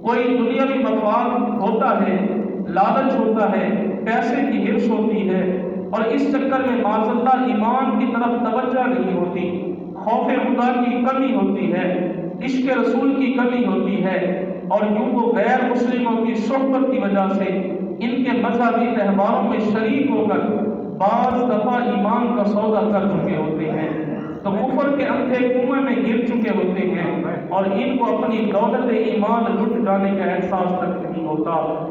کوئی دنیاوی مفاد ہوتا ہے، لالچ ہوتا ہے، پیسے کی ہرس ہوتی ہے، اور اس چکر میں معاذ اللہ ایمان کی طرف توجہ نہیں ہوتی، خوف خدا کی کمی ہوتی ہے، عشق رسول کی کمی ہوتی ہے، اور یوں وہ غیر مسلموں کی صحبت کی وجہ سے ان کے مذہبی تہواروں میں شریک ہو کر بعض دفعہ ایمان کا سودا کر چکے ہوتے ہیں، تو کفر کے اندھے کنویں میں گر چکے ہوتے ہیں، اور ان کو اپنی دولت ایمان لٹ جانے کا احساس تک نہیں ہوتا،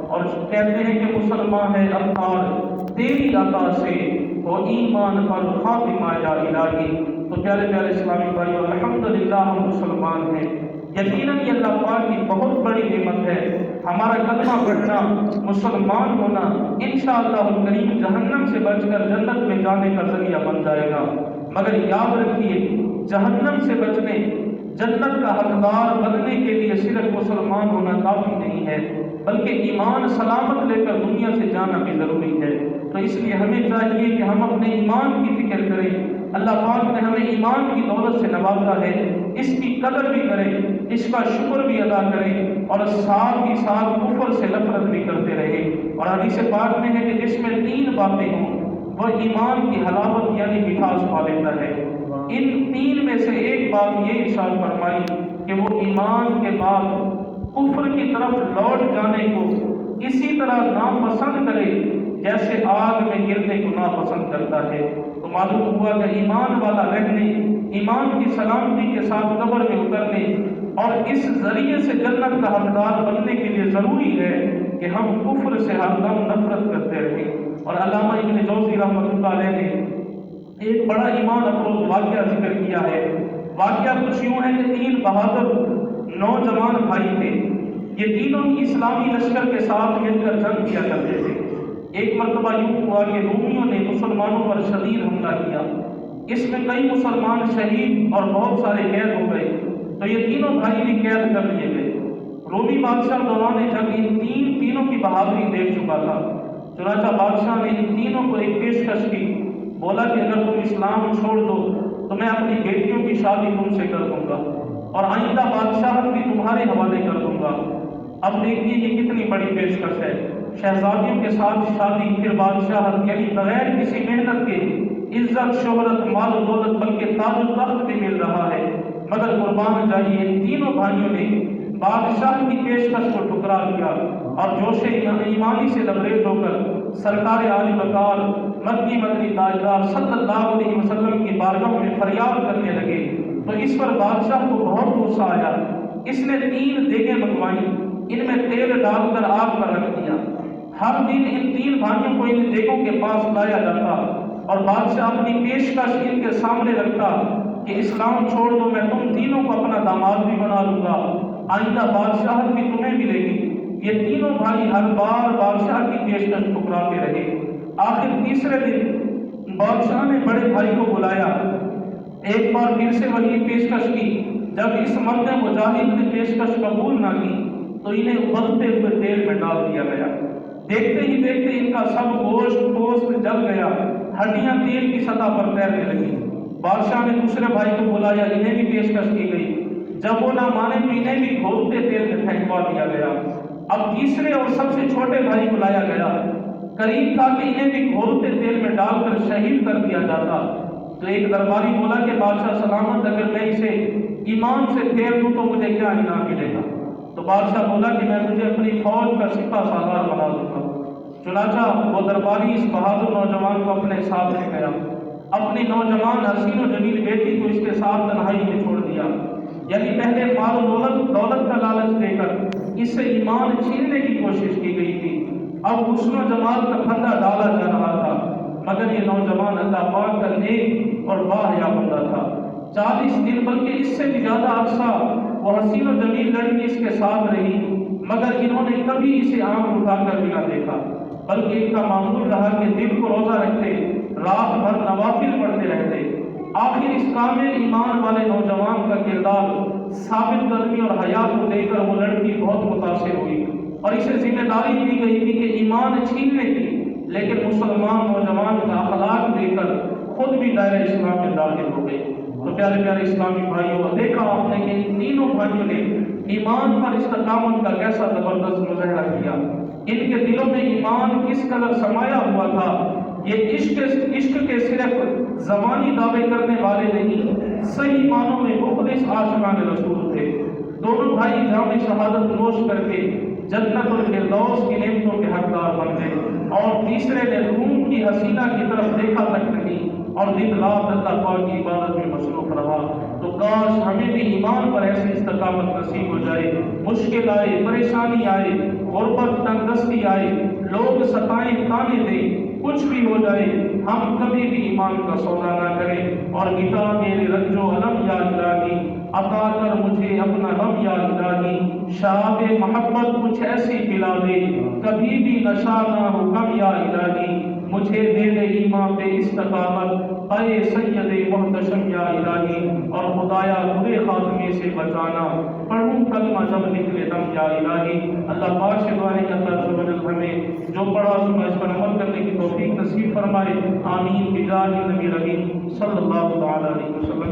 اور کہتے ہیں کہ مسلمان ہے ابتار تیری عطا سے وہ ایمان پر خاتمہ یا الہی۔ تو پیارے پیارے اسلامی بھائیو، الحمدللہ ہم مسلمان ہیں، یقیناً یہ اللہ پاک کی بہت بڑی نعمت ہے، ہمارا کلمہ پڑھنا، مسلمان ہونا انشاءاللہ الکریم جہنم سے بچ کر جنت میں جانے کا ذریعہ بن جائے گا، مگر یاد رکھیے جہنم سے بچنے، جنت کا حقدار بننے کے لیے صرف مسلمان ہونا کافی نہیں ہے، بلکہ ایمان سلامت لے کر دنیا سے جانا بھی ضروری ہے۔ تو اس لیے ہمیں چاہیے کہ ہم اپنے ایمان کی فکر کریں، اللہ پاک نے ہمیں ایمان کی دولت سے نوازا ہے، اس کی قدر بھی کریں، اس کا شکر بھی ادا کریں، اور ساتھ ہی ساتھ کفر سے نفرت بھی کرتے رہے۔ اور حدیث پاک میں ہے کہ جس میں 3 باتیں ہوں وہ ایمان کی حلاوت یعنی مٹھاس پا لیتا ہے۔ ان 3 میں سے ایک بات یہ ارشاد فرمائی کہ وہ ایمان کے بعد کفر کی طرف لوٹ جانے کو اسی طرح ناپسند کرے جیسے آگ میں گرنے کو ناپسند کرتا ہے۔ تو معلوم ہوا کہ ایمان والا رہنے، ایمان کی سلامتی کے ساتھ قبر میں اترنے اور اس ذریعے سے جنت کا حقدار بننے کے لیے ضروری ہے کہ ہم کفر سے ہر دم نفرت کرتے رہیں۔ اور علامہ ابن جوزی رحمۃ اللہ علیہ نے ایک بڑا ایمان افروز واقعہ ذکر کیا ہے۔ واقعہ کچھ یوں ہے کہ 3 بہادر نوجوان بھائی تھے، یہ تینوں ہی اسلامی لشکر کے ساتھ مل کر جنگ کیا کرتے تھے۔ ایک مرتبہ یوں ہوا کہ رومیوں نے مسلمانوں پر شدید حملہ کیا، اس میں کئی مسلمان شہید اور بہت سارے قید ہو گئے، تو یہ تینوں بھائی بھی قید کر لیے گئے۔ رومی بادشاہ دوران جنگ ان تینوں کی بہادری دیکھ چکا تھا، چنانچہ بادشاہ نے ان تینوں کو ایک پیشکش کی، بولا کہ اگر تم اسلام چھوڑ دو تو میں اپنی بیٹیوں کی شادی تم سے کر دوں گا اور آئندہ بادشاہت بھی تمہارے حوالے کر دوں گا۔ اب دیکھیے یہ کتنی بڑی پیشکش ہے، شہزادیوں کے ساتھ شادی، پھر بادشاہت، یعنی بغیر کسی محنت کے عزت، شہرت، مال و دولت، بلکہ تاج و تخت بھی مل رہا ہے۔ مگر قربان جائیے ان تینوں بھائیوں نے بادشاہ کی پیشکش کو ٹھکرا دیا اور جوش ایمانی سے لبریز ہو کر سرکار عالی وقار مکی مدنی تاجدار صلی اللہ علیہ وسلم کی بارگاہ میں فریاد کرنے لگے۔ تو اس پر بادشاہ کو بہت غصہ آیا، اس نے 3 دیگیں منگوائیں، ان میں تیل ڈال کر آگ پر رکھ دیا۔ ہر دن ان 3 بھائیوں کو ان دیگوں کے پاس لایا جاتا اور بادشاہ اپنی پیشکش ان کے سامنے رکھتا کہ اسلام چھوڑ دو، میں تم تینوں کو اپنا داماد بھی بنا لوں گا، آئندہ بادشاہت بھی تمہیں ملے گی۔ یہ تینوں بھائی ہر بار بادشاہ کی پیشکش ٹھکراتے رہے۔ آخر تیسرے دن بادشاہ نے بڑے بھائی کو بلایا، ایک بار پھر سے وہی پیشکش کی۔ جب اس مرد مجاہد نے پیشکش قبول نہ کی تو انہیں ابلتے ہوئے تیل میں ڈال دیا گیا۔ دیکھتے ہی دیکھتے ان کا سب گوشت جل گیا، ہڈیاں تیل کی سطح پر تیرنے لگی۔ بادشاہ نے دوسرے بھائی کو بلایا، انہیں بھی پیشکش کی گئی۔ جب وہ نہ مانے تو انہیں بھی گھولتے تیل میں پھینکوا دیا گیا۔ اب تیسرے اور سب سے چھوٹے بھائی کو لایا گیا، قریب تھا کہ انہیں بھی گھولتے تیل میں ڈال کر شہید کر دیا جاتا۔ تو ایک درباری بولا کہ بادشاہ سلامت، اگر میں اسے ایمان سے پھیر دوں تو مجھے کیا انعام ملے گا؟ تو بادشاہ بولا کہ میں تجھے اپنی فوج کا سپہ سالار بنا دوں گا۔ چنانچہ وہ درباری اس بہادر نوجوان کو اپنے ساتھ لے گیا، اپنی نوجوان حسین و جمیل بیٹی کو اس کے ساتھ تنہائی میں چھوڑ دیا۔ یعنی پہلے مال و دولت کا لالچ دے کر اس سے ایمان چھیننے کی کوشش کی گئی تھی، اب حسن و جمال کا پھندا ڈالا جا رہا تھا، مگر یہ نوجوان اللہ پاک کا نیک اور باحیا بندہ تھا۔ 40 دن بلکہ اس سے بھی زیادہ عرصہ وہ حسین و جمیل لڑکی اس کے ساتھ رہی، مگر انہوں نے کبھی اسے آنکھ اٹھا کر بھی نہ دیکھا، بلکہ ان کا معمول رہا کہ دل کو روزہ رکھتے، رات بھر نوافل پڑھتے رہتے۔ آخر اس کامل ایمان والے نوجوان کا کردار، ثابت قدمی اور حیا کو دیکھ کر وہ لڑکی بہت متاثر ہوئی اور اسے ذمہ داری دی گئی تھی کہ ایمان چھیننے کی، لیکن مسلمان نوجوان کا اخلاق دیکھ کر خود بھی دائرہ اسلام میں داخل ہو گئی۔ تو پیارے پیارے اسلامی بھائیوں، دیکھا آپ نے کہ ان تینوں بھائیوں نے ایمان پر استقامت کا کیسا زبردست مظاہرہ کیا، ان کے دلوں میں ایمان کس قدر سمایا ہوا تھا۔ یہ عشق کے صرف زبانی دعوے کرنے والے نہیں، صحیح معنوں میں مخلص عاشقان رسول تھے۔ دونوں بھائی جام شہادت نوش کر کے جنت الفردوس کی نعمتوں کے حقدار بن گئے، اور تیسرے نے روم کی حسینہ کی طرف دیکھا تک نہیں اور دن رات اللہ پاک کی عبادت میں مصروف رہا۔ تو کاش ہمیں بھی ایمان پر ایسی استقامت نصیب ہو جائے، مشکل آئے، پریشانی آئے، غربت تنگدستی آئے، لوگ ستائیں، تانے دیں، کچھ بھی ہو جائے، ہم کبھی بھی ایمان کا سودا نہ کریں اور مٹا میرے رنج و الم یا الہی، عطا کر مجھے اپنا غم یا الہی، شراب محبت کچھ ایسی پلا دے کبھی بھی نشہ نہ ہو کم یا الہی، مجھے دے دے ایمان پہ استقامت اے سید محتشم یا الہی، اور خدایا برے خاتمے سے بچانا، پڑھوں کلمہ جب نکلے دم یا الہی۔ اللہ پاک سے دعا ہے کہ اللہ عز و جل ہمیں جو پڑھا سنا اس پر عمل کرنے کی توفیق نصیب فرمائے، آمین بجاہ نبی رحیم صلی اللہ تعالی علیہ وسلم۔